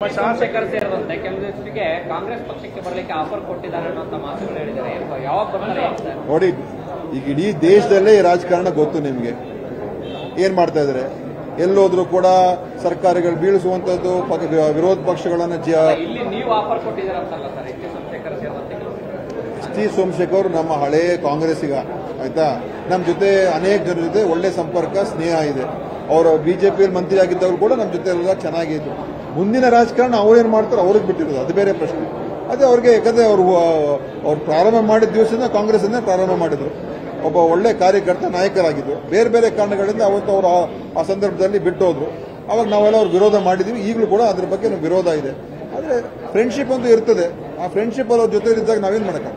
ಚಂದ್ರಶೇಖರ್ ಸೇರಿದಂತೆ ಕೆಲವರಿಗೆ ಕಾಂಗ್ರೆಸ್ ಪಕ್ಷಕ್ಕೆ ಬರಲಿಕ್ಕೆ ಆಫರ್ ಕೊಟ್ಟಿದ್ದಾರೆ ಅನ್ನೋ ಮಾತುಗಳು ಹೇಳಿದ್ದಾರೆ. ಯಾವಾಗ ಬರ್ತಾರೆ ನೋಡಿ, ಈಗ ಇಡೀ ದೇಶದಲ್ಲೇ ಈ ರಾಜಕಾರಣ ಗೊತ್ತು ನಿಮಗೆ. ಏನ್ ಮಾಡ್ತಾ ಇದಾರೆ? ಎಲ್ಲೋದ್ರೂ ಕೂಡ ಸರ್ಕಾರಗಳು ಬೀಳಿಸುವಂತದ್ದು, ವಿರೋಧ ಪಕ್ಷಗಳನ್ನ ಇಲ್ಲಿ ನೀವು ಆಫರ್ ಕೊಟ್ಟಿದ್ದೀರಂತಲ್ಲ ಸರ್ ಎಚ್ ಡಿ ಸೋಮಶೇಖರ್ ಸೇರಿದಂತೆ. ಎಚ್ ಡಿ ಸೋಮಶೇಖರ್ ನಮ್ಮ ಹಳೇ ಕಾಂಗ್ರೆಸ್ಸಿಗ, ಆಯ್ತಾ. ನಮ್ಮ ಜೊತೆ ಅನೇಕ ಜನರ ಜೊತೆ ಒಳ್ಳೆ ಸಂಪರ್ಕ, ಸ್ನೇಹ ಇದೆ. ಅವರು ಬಿಜೆಪಿಯಲ್ಲಿ ಮಂತ್ರಿ ಆಗಿದ್ದವರು ಕೂಡ ನಮ್ಮ ಜೊತೆ ಎಲ್ಲ ಚೆನ್ನಾಗಿದ್ರು. ಮುಂದಿನ ರಾಜಕಾರಣ ಅವ್ರೇನ್ ಮಾಡ್ತಾರೋ ಅವ್ರಿಗೆ ಬಿಟ್ಟಿರೋದು, ಅದು ಬೇರೆ ಪ್ರಶ್ನೆ. ಅದೇ ಅವ್ರಿಗೆ, ಯಾಕಂದ್ರೆ ಅವ್ರು ಪ್ರಾರಂಭ ಮಾಡಿದ ದಿವಸದಿಂದ ಕಾಂಗ್ರೆಸ್ ಅನ್ನೇ ಪ್ರಾರಂಭ ಮಾಡಿದ್ರು. ಒಬ್ಬ ಒಳ್ಳೆ ಕಾರ್ಯಕರ್ತ, ನಾಯಕರಾಗಿದ್ರು. ಬೇರೆ ಬೇರೆ ಕಾರಣಗಳಿಂದ ಅವತ್ತು ಅವರು ಆ ಸಂದರ್ಭದಲ್ಲಿ ಬಿಟ್ಟು ಹೋದ್ರು. ಅವಾಗ ನಾವೆಲ್ಲ ಅವ್ರು ವಿರೋಧ ಮಾಡಿದ್ವಿ. ಈಗಲೂ ಕೂಡ ಅದ್ರ ಬಗ್ಗೆ ವಿರೋಧ ಇದೆ. ಆದರೆ ಫ್ರೆಂಡ್ಶಿಪ್ ಅಂತೂ ಇರ್ತದೆ. ಆ ಫ್ರೆಂಡ್ಶಿಪ್ ಅವ್ರ ಜೊತೆ ಇದ್ದಾಗ ನಾವೇನ್ ಮಾಡಕ್ಕೆ